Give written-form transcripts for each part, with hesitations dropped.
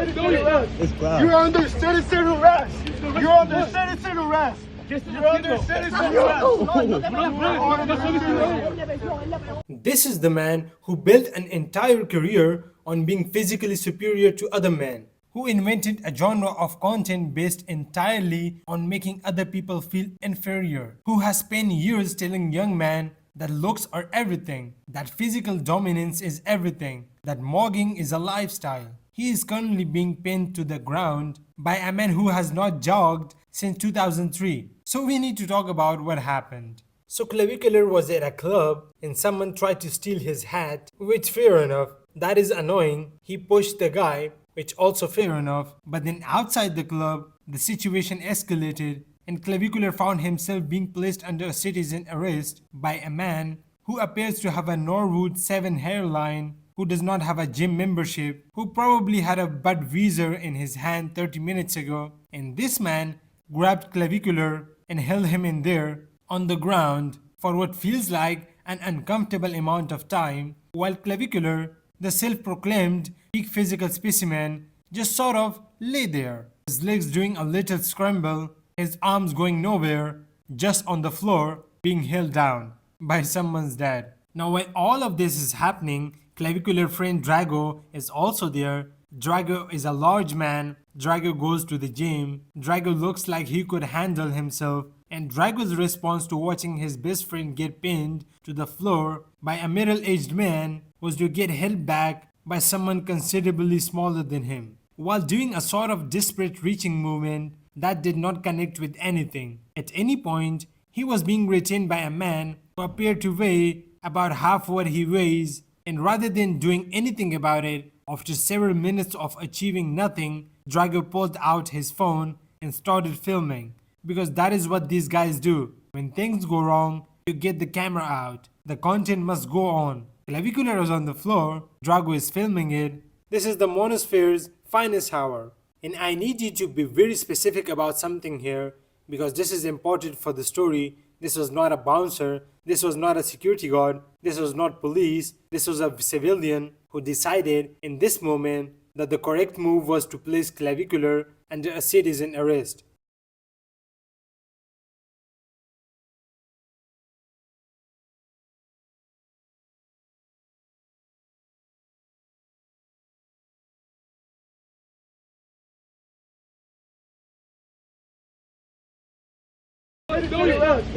It's Cloud. You're under citizen arrest. You're under citizen arrest. You're under citizen arrest. This is the man who built an entire career on being physically superior to other men, who invented a genre of content based entirely on making other people feel inferior, who has spent years telling young men that looks are everything, that physical dominance is everything, that mogging is a lifestyle. He is currently being pinned to the ground by a man who has not jogged since 2003. So we need to talk about what happened. So Clavicular was at a club and someone tried to steal his hat, which fair enough, that is annoying. He pushed the guy, which also fair enough. But then outside the club, the situation escalated and Clavicular found himself being placed under a citizen arrest by a man who appears to have a Norwood 7 hairline, who does not have a gym membership, who probably had a Budweiser in his hand 30 minutes ago. And this man grabbed Clavicular and held him in there on the ground for what feels like an uncomfortable amount of time, while Clavicular, the self-proclaimed peak physical specimen, just sort of lay there, his legs doing a little scramble, his arms going nowhere, just on the floor being held down by someone's dad. Now while all of this is happening, Clavicular friend Drago is also there. Drago is a large man. Drago goes to the gym. Drago looks like he could handle himself. And Drago's response to watching his best friend get pinned to the floor by a middle-aged man was to get held back by someone considerably smaller than him, while doing a sort of desperate reaching movement that did not connect with anything. At any point, he was being retained by a man who appeared to weigh about half what he weighs, and rather than doing anything about it, after several minutes of achieving nothing, Drago pulled out his phone and started filming. Because that is what these guys do. When things go wrong, you get the camera out. The content must go on. Clavicular is on the floor, Drago is filming it. This is the Monosphere's finest hour. And I need you to be very specific about something here, because this is important for the story. This was not a bouncer, this was not a security guard, this was not police, this was a civilian who decided in this moment that the correct move was to place Clavicular under a citizen arrest.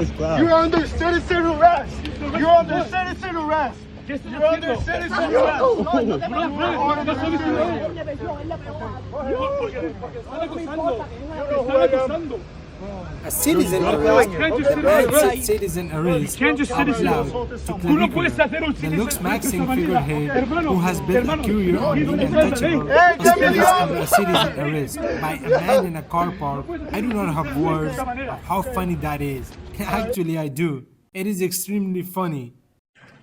It's Cloud. You're under citizen arrest. You're under citizen arrest. You're under citizen arrest. A citizen arrest. The man said citizen arrest out loud to Clavicular, the looks-maxing figurehead who has built a career on being untouchable, was placed under a citizen arrest by a man in a car park. I do not have words of how funny that is. Actually, I do. It is extremely funny.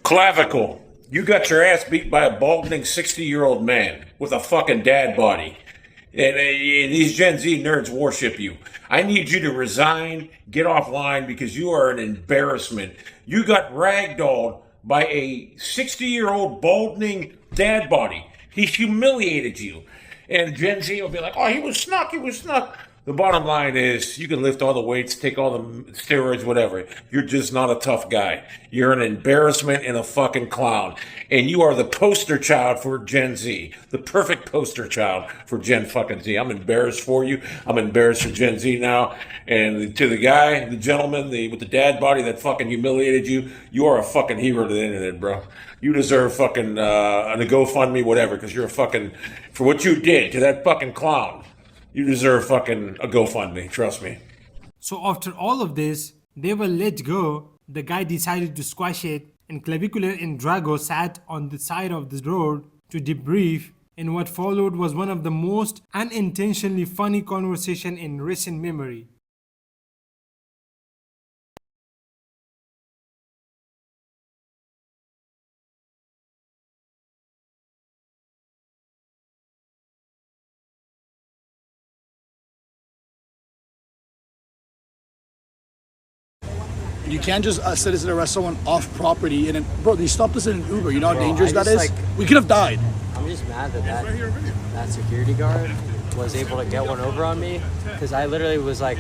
Clavicle, you got your ass beat by a balding 60-year-old man with a fucking dad body. And these Gen Z nerds worship you. I need you to resign, get offline, because you are an embarrassment. You got ragdolled by a 60-year-old balding dad body. He humiliated you. And Gen Z will be like, oh, he was snuck, he was snuck. The bottom line is, you can lift all the weights, take all the steroids, whatever. You're just not a tough guy. You're an embarrassment and a fucking clown. And you are the poster child for Gen Z. The perfect poster child for Gen fucking Z. I'm embarrassed for you. I'm embarrassed for Gen Z now. And to the guy, the gentleman, with the dad body that fucking humiliated you, you are a fucking hero to the internet, bro. You deserve fucking a GoFundMe, whatever, because you're a fucking, for what you did to that fucking clown. You deserve fucking a GoFundMe, trust me. So after all of this, they were let go. The guy decided to squash it, and Clavicular and Drago sat on the side of the road to debrief, and what followed was one of the most unintentionally funny conversation in recent memory. You can't just citizen arrest someone off property. And bro, they stopped us in an Uber. You know how Bro, dangerous I that just, is? like- We could have died. I'm just mad that security guard was able to get one over on me, because I literally was like,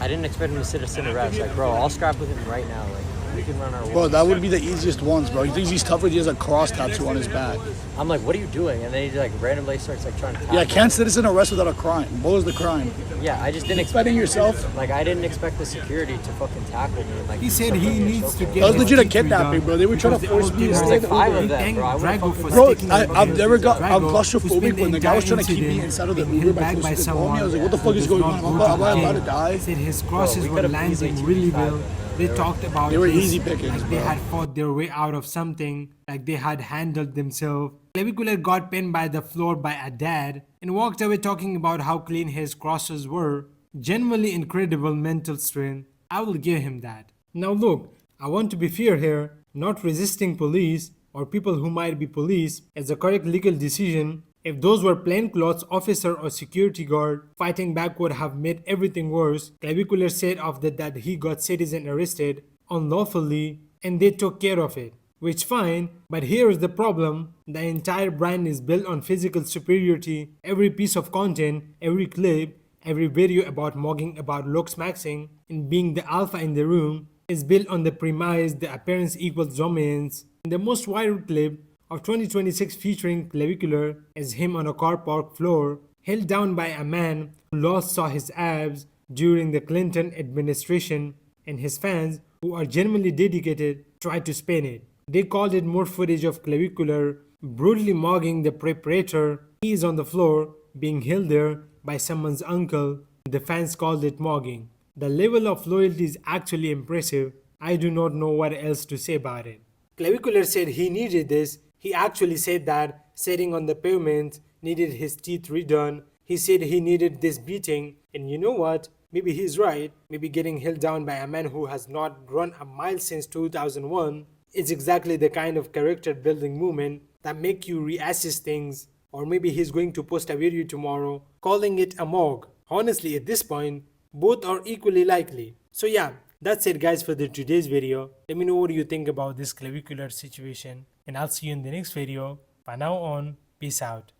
I didn't expect him to citizen arrest. Like, bro, I'll scrap with him right now. Like, we can run our Bro, work. that would be the easiest ones, bro. He thinks he's tougher. He has a cross tattoo on his back. I'm like, what are you doing? And then he like randomly starts like trying to Yeah, tackle can't me. citizen arrest without a crime. What was the crime? Yeah, I just didn't expect. Defending yourself? Like, I didn't expect the security to fucking tackle me. And, like, He said start he putting me in needs to chokehold. get That was his legit a teeth kidnapping, redone bro. They were trying to because force the me to old stay people- in the Like 5 Uber. of them, Thank bro. I would've Drago fucking- for Bro, sticking I've up never for got. Drago, I'm who claustrophobic spent the when the guy was entire trying to keep me incident inside of the being Uber held by back by twisting someone me. I was like, what the fuck who is does going not on? go to Am I jail. about to die? Said his crosses we were could've landing easily really 2v5 well. them, They man. talked about They were this, easy pickings, like they bro. had fought their way out of something, like they had handled themselves. Clavicular got pinned by the floor by a dad and walked away talking about how clean his crosses were. Genuinely incredible mental strength. I will give him that. Now look, I want to be fair here. Not resisting police or people who might be police is a correct legal decision. If those were plainclothes officer or security guard, fighting back would have made everything worse. Clavicular said of that he got citizen arrested unlawfully and they took care of it. Which fine, but here is the problem. The entire brand is built on physical superiority. Every piece of content, every clip, every video about mogging, about looks maxing, and being the alpha in the room is built on the premise the appearance equals dominance. The most viral clip of 2026 featuring Clavicular is him on a car park floor, held down by a man who last saw his abs during the Clinton administration, and his fans, who are genuinely dedicated, tried to spin it. They called it more footage of Clavicular brutally mogging the preparator. He is on the floor, being held there by someone's uncle. The fans called it mogging. The level of loyalty is actually impressive. I do not know what else to say about it. Clavicular said he needed this. He actually said that sitting on the pavement needed his teeth redone. He said he needed this beating. And you know what? Maybe he's right. Maybe getting held down by a man who has not run a mile since 2001 is exactly the kind of character building movement that make you reassess things. Or maybe he's going to post a video tomorrow calling it a mog. Honestly, at this point, both are equally likely. So yeah, that's it guys for today's video. Let me know what you think about this Clavicular situation and I'll see you in the next video. For now on, peace out.